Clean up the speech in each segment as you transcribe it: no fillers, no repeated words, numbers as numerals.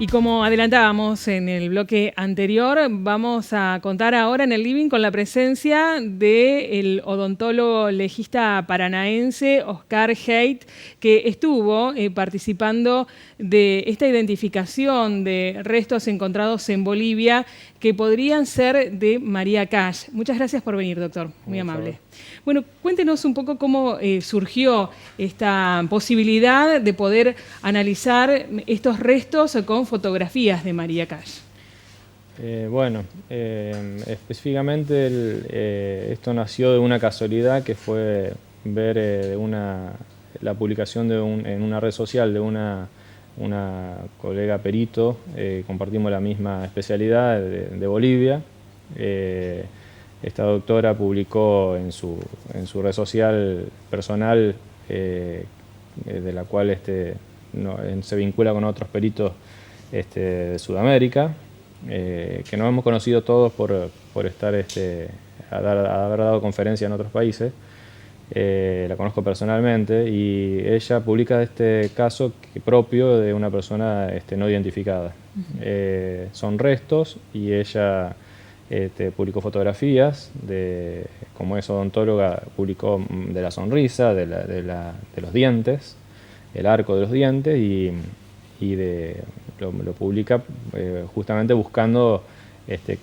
Y como adelantábamos en el bloque anterior, vamos a contar ahora en el living con la presencia del odontólogo legista paranaense Oscar Haidt, que estuvo participando de esta identificación de restos encontrados en Bolivia que podrían ser de María Cash. Muchas gracias por venir, doctor. Muy amable. Bueno, cuéntenos un poco cómo surgió esta posibilidad de poder analizar estos restos con fotografías de María Cash. Específicamente esto nació de una casualidad que fue ver la publicación en una red social de una colega perito. Compartimos la misma especialidad de Bolivia. Esta doctora publicó en su red social personal, de la cual se vincula con otros peritos de Sudamérica, que nos hemos conocido todos por estar haber dado conferencias en otros países. La conozco personalmente y ella publica este caso propio de una persona no identificada. Son restos y ella publicó fotografías, como es odontóloga, publicó de la sonrisa, de los dientes, el arco de los dientes, y lo publica justamente buscando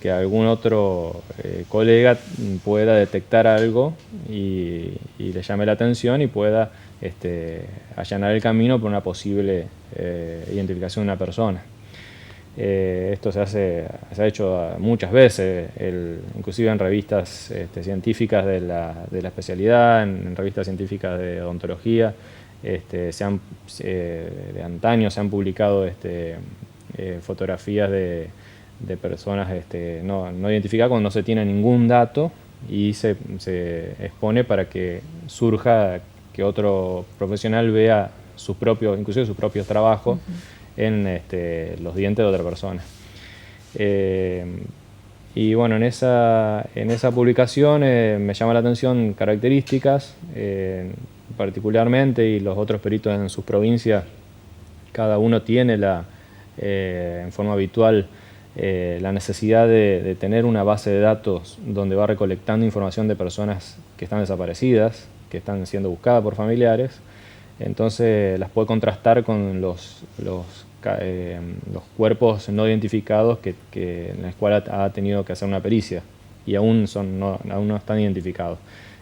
que algún otro colega pueda detectar algo y le llame la atención y pueda allanar el camino por una posible identificación de una persona. Esto se ha hecho muchas veces, inclusive en revistas científicas de la especialidad, en revistas científicas de odontología. De antaño se han publicado fotografías de personas no identificadas cuando no se tiene ningún dato, y se expone para que surja que otro profesional vea inclusive sus propios trabajos en los dientes de otra persona. Y bueno, en esa publicación me llama la atención características, particularmente, y los otros peritos en sus provincias, cada uno tiene en forma habitual la necesidad de tener una base de datos donde va recolectando información de personas que están desaparecidas, que están siendo buscadas por familiares. Entonces las puede contrastar con los cuerpos no identificados en los cuales ha tenido que hacer una pericia y aún no están identificados.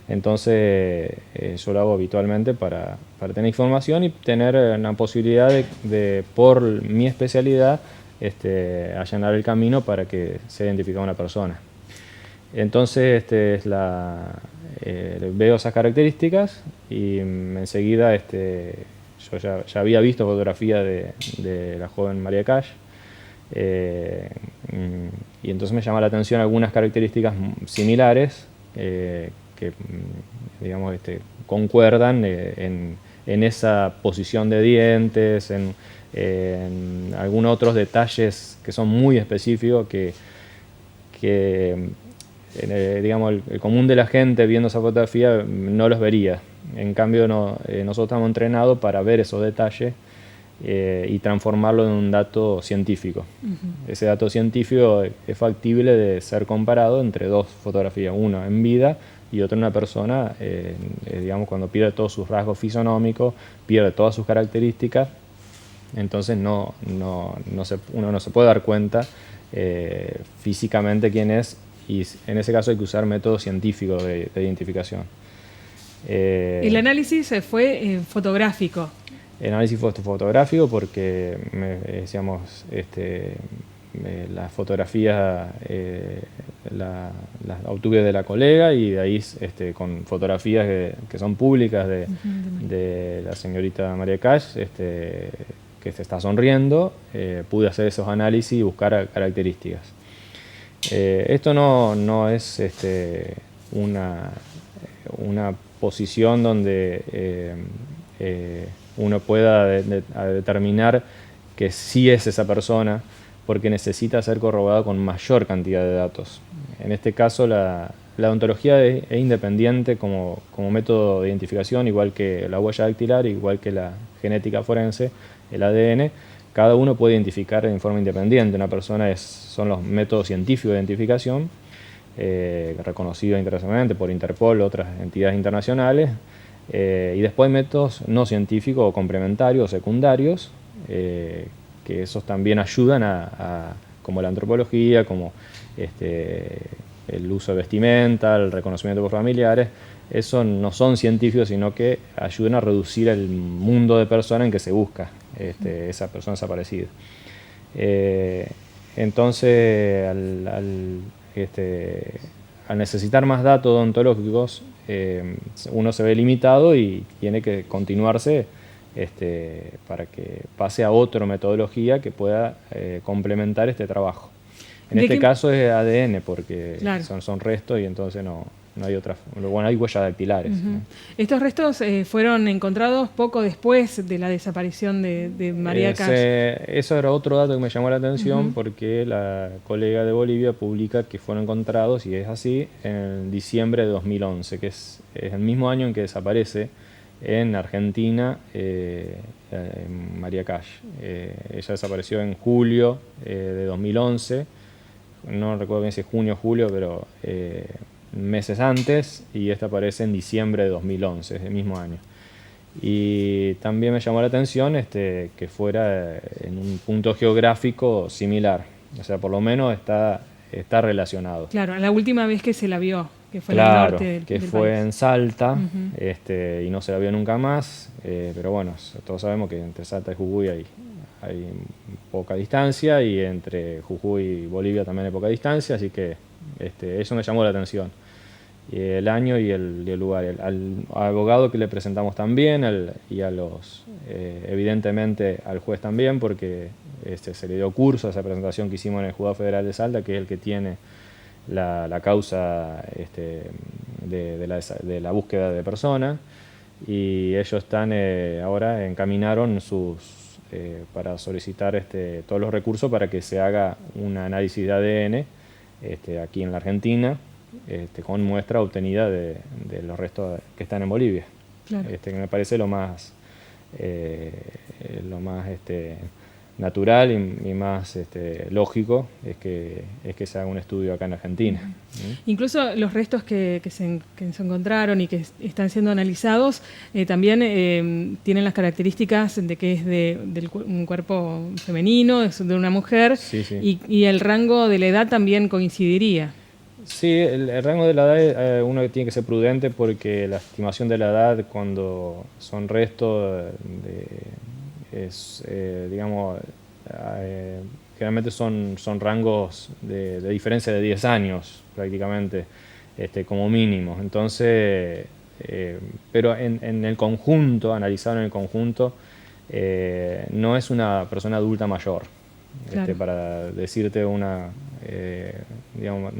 Entonces yo lo hago habitualmente para tener información y tener una posibilidad de por mi especialidad, allanar el camino para que sea identificada una persona. Entonces veo esas características y enseguida yo ya había visto fotografías de la joven María Cash, y entonces me llama la atención algunas características similares que digamos, concuerdan en esa posición de dientes, en algunos otros detalles que son muy específicos que digamos, el común de la gente viendo esa fotografía no los vería. En cambio, nosotros estamos entrenados para ver esos detalles y transformarlo en un dato científico. Ese dato científico es factible de ser comparado entre dos fotografías, una en vida y otra en una persona, digamos, cuando pierde todos sus rasgos fisonómicos, pierde todas sus características. Entonces uno no se puede dar cuenta físicamente quién es, y en ese caso hay que usar métodos científicos de identificación. El análisis fue fotográfico. El análisis fue fotográfico porque decíamos, las fotografías las obtuve de la colega, y de ahí con fotografías que son públicas de la señorita María Cash, que se está sonriendo, pude hacer esos análisis y buscar características. Esto no es una posición donde uno pueda determinar que sí es esa persona, porque necesita ser corroborado con mayor cantidad de datos. En este caso la odontología es independiente como método de identificación, igual que la huella dactilar, igual que la genética forense, el ADN, cada uno puede identificar en forma independiente. Una persona son los métodos científicos de identificación, reconocidos internacionalmente por Interpol, otras entidades internacionales, y después hay métodos no científicos o complementarios o secundarios, que esos también ayudan como la antropología, como el uso de vestimenta, el reconocimiento por familiares. Eso no son científicos, sino que ayudan a reducir el mundo de personas en que se busca esa persona desaparecida. Entonces, al necesitar más datos odontológicos, uno se ve limitado y tiene que continuarse para que pase a otra metodología que pueda complementar este trabajo. En este caso es ADN, porque claro, son restos y entonces no hay otra. Bueno, hay huellas dactilares. ¿No? Estos restos fueron encontrados poco después de la desaparición de María Cash. Eso era otro dato que me llamó la atención, porque la colega de Bolivia publica que fueron encontrados, y es así, en diciembre de 2011, que es el mismo año en que desaparece en Argentina María Cash. Ella desapareció en julio de 2011. No recuerdo bien si es junio o julio, pero meses antes, y esta aparece en diciembre de 2011, es el mismo año. Y también me llamó la atención que fuera en un punto geográfico similar, o sea, por lo menos está relacionado. Claro, la última vez que se la vio, que fue claro, en el norte del que fue país. En Salta, y no se la vio nunca más, pero bueno, todos sabemos que entre Salta y Jujuy hay poca distancia, y entre Jujuy y Bolivia también hay poca distancia, así que eso me llamó la atención. Y el año y el lugar. Al abogado que le presentamos también, y evidentemente al juez también, porque se le dio curso a esa presentación que hicimos en el Juzgado Federal de Salta, que es el que tiene la causa de la búsqueda de personas, y ellos están ahora encaminaron para solicitar todos los recursos para que se haga un análisis de ADN aquí en la Argentina, con muestra obtenida de los restos que están en Bolivia. Claro. Que me parece lo más natural y más lógico es que se haga un estudio acá en Argentina. Incluso los restos que se encontraron y que están siendo analizados también tienen las características de que es un cuerpo femenino, es de una mujer, sí. Y el rango de la edad también coincidiría. Sí, el rango de la edad uno tiene que ser prudente, porque la estimación de la edad cuando son restos generalmente son rangos de diferencia de 10 años prácticamente, como mínimo. Entonces, pero en el conjunto, analizado en el conjunto, no es una persona adulta mayor. Claro. Para decirte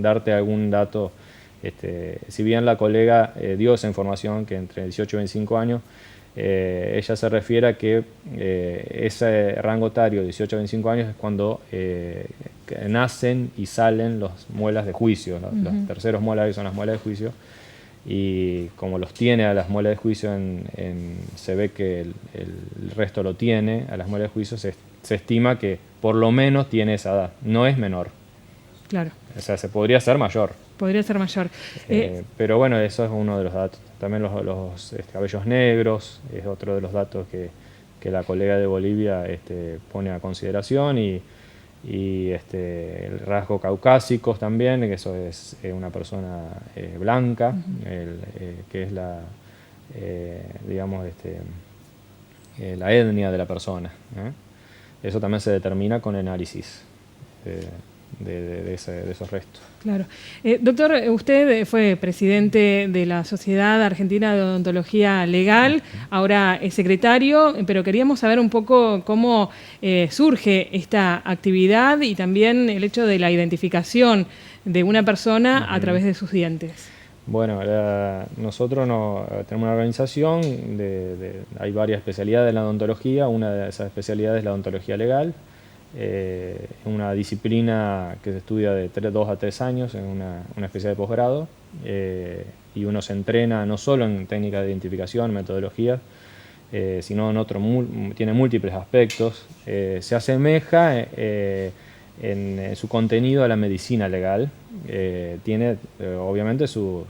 darte algún dato, si bien la colega dio esa información que entre 18 y 25 años, ella se refiere a que ese rango etario de 18 a 25 años es cuando nacen y salen las muelas de juicio, los terceros molares son las muelas de juicio, y como los tiene a las muelas de juicio, se ve que el resto lo tiene a las muelas de juicio, se estima que por lo menos tiene esa edad, no es menor. Claro. O sea, se podría ser mayor. Podría ser mayor. Pero bueno, eso es uno de los datos. También los cabellos negros es otro de los datos que la colega de Bolivia pone a consideración, y el rasgo caucásicos también, que eso es una persona blanca, que es la etnia de la persona. Eso también se determina con el análisis de esos restos. Claro. Doctor, usted fue presidente de la Sociedad Argentina de Odontología Legal, ahora es secretario, pero queríamos saber un poco cómo surge esta actividad y también el hecho de la identificación de una persona a través de sus dientes. Bueno, nosotros tenemos una organización, hay varias especialidades en la odontología. Una de esas especialidades es la odontología legal, una disciplina que se estudia de 2 a 3 años, en una especialidad de posgrado, y uno se entrena no solo en técnicas de identificación, metodologías, sino tiene múltiples aspectos. Se asemeja en su contenido a la medicina legal. Tiene obviamente su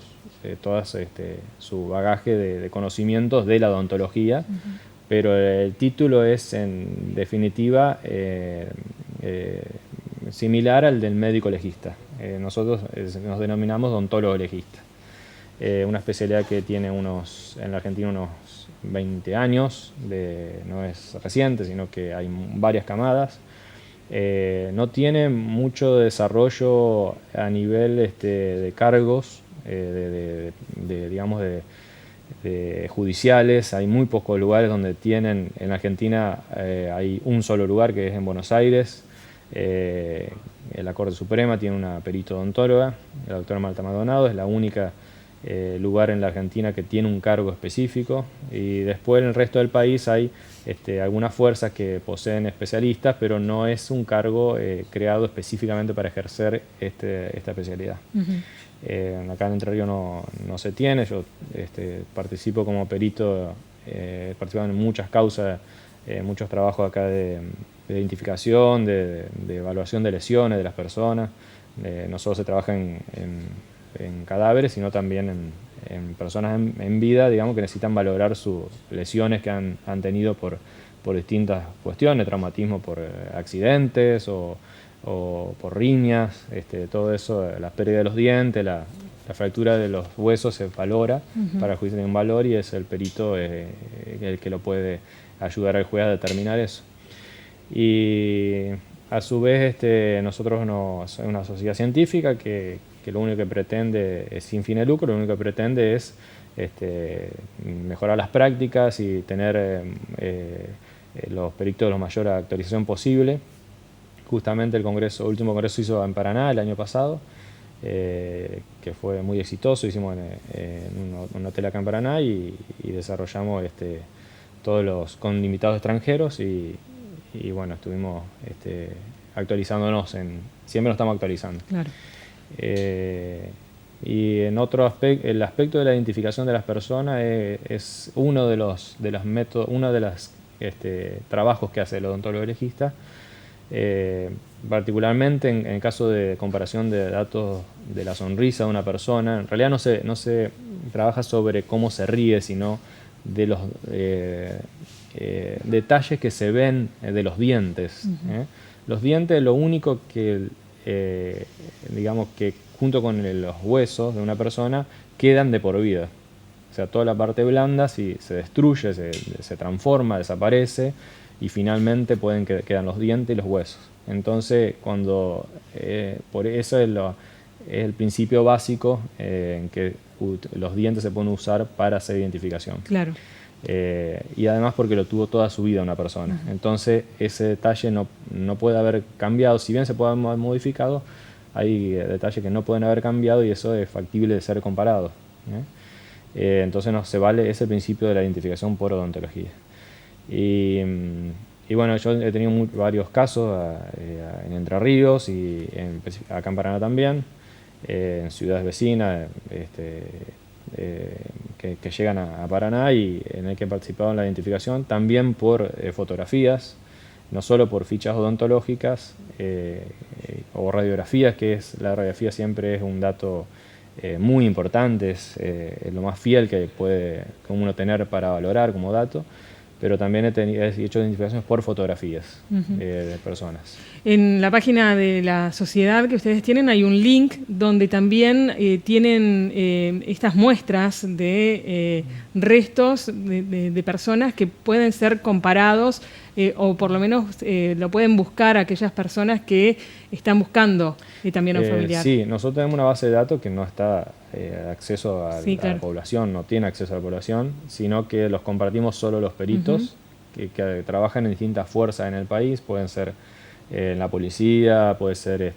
bagaje de conocimientos de la odontología, pero el título es en definitiva similar al del médico legista. Nosotros nos denominamos odontólogo legista. Una especialidad que tiene en la Argentina unos 20 años, no es reciente, sino que hay varias camadas. No tiene mucho desarrollo a nivel de cargos, digamos, de judiciales. Hay muy pocos lugares donde tienen. En Argentina hay un solo lugar, que es en Buenos Aires. La Corte Suprema tiene una perito odontóloga, la doctora Marta Maldonado, es la única lugar en la Argentina que tiene un cargo específico, y después en el resto del país hay algunas fuerzas que poseen especialistas, pero no es un cargo creado específicamente para ejercer esta especialidad. Acá en Entre Ríos no se tiene. Yo participo como perito, participando en muchas causas, muchos trabajos acá de identificación, de evaluación de lesiones de las personas. No solo se trabaja en cadáveres, sino también en personas en vida, digamos, que necesitan valorar sus lesiones que han tenido por distintas cuestiones, traumatismo por accidentes o por riñas, todo eso, la pérdida de los dientes, la fractura de los huesos se valora para el juicio de un valor, y es el perito el que lo puede ayudar al juez a determinar eso. Y a su vez nosotros somos una sociedad científica que lo único que pretende es sin fin de lucro, lo único que pretende es mejorar las prácticas y tener los peritos de la mayor actualización posible. Justamente el último congreso se hizo en Paraná el año pasado, que fue muy exitoso. Hicimos en un hotel acá en Paraná y desarrollamos todos con invitados extranjeros y bueno, estuvimos actualizándonos, siempre nos estamos actualizando. Claro. Y en otro aspecto, el aspecto de la identificación de las personas es uno de los métodos, uno de los trabajos que hace el odontólogo legista, particularmente en el caso de comparación de datos de la sonrisa de una persona. En realidad no se trabaja sobre cómo se ríe, sino de los detalles que se ven de los dientes. Los dientes, lo único que digamos que junto con los huesos de una persona quedan de por vida. O sea, toda la parte blanda se destruye, se transforma, desaparece, y finalmente quedan los dientes y los huesos. Entonces, por eso es el principio básico en que los dientes se pueden usar para hacer identificación. Claro. Y además porque lo tuvo toda su vida una persona. Entonces ese detalle no puede haber cambiado. Si bien se puede haber modificado, hay detalles que no pueden haber cambiado, y eso es factible de ser comparado. Entonces no se vale ese principio de la identificación por odontología. Y bueno, yo he tenido varios casos en Entre Ríos y acá en Paraná también, en ciudades vecinas, que llegan a Paraná, y en el que he participado en la identificación también por fotografías, no solo por fichas odontológicas o radiografías, la radiografía siempre es un dato muy importante, es lo más fiel que puede uno tener para valorar como dato, pero también he hecho identificaciones por fotografías de personas. En la página de la sociedad que ustedes tienen hay un link donde también tienen estas muestras de restos de personas que pueden ser comparados, o por lo menos lo pueden buscar aquellas personas que están buscando también a un familiar. Sí, nosotros tenemos una base de datos que no está acceso a la población, no tiene acceso a la población, sino que los compartimos solo los peritos que trabajan en distintas fuerzas en el país. Pueden ser en la policía, puede ser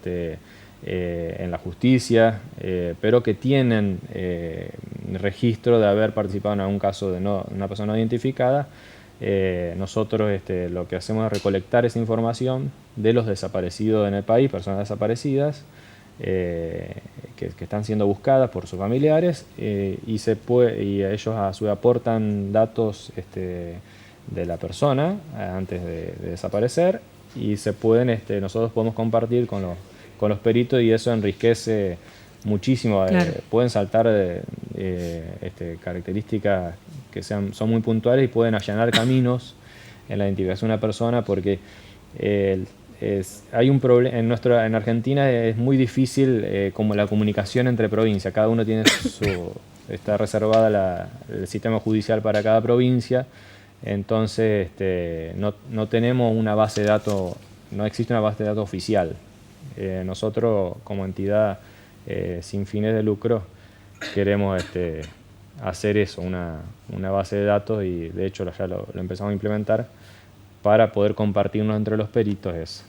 en la justicia, pero que tienen registro de haber participado en algún caso de una persona no identificada. Nosotros lo que hacemos es recolectar esa información de los desaparecidos en el país, personas desaparecidas, que están siendo buscadas por sus familiares, y ellos a su vez aportan datos de la persona antes de desaparecer, y nosotros podemos compartir con los peritos, y eso enriquece muchísimo. Claro. Pueden saltar características que son muy puntuales y pueden allanar caminos en la identificación de una persona, porque hay un problema en Argentina. Es muy difícil como la comunicación entre provincias. Cada uno tiene está reservada el sistema judicial para cada provincia. Entonces no tenemos una base de datos, no existe una base de datos oficial. Nosotros como entidad sin fines de lucro queremos hacer eso, una base de datos, y de hecho ya lo empezamos a implementar para poder compartirnos entre los peritos eso.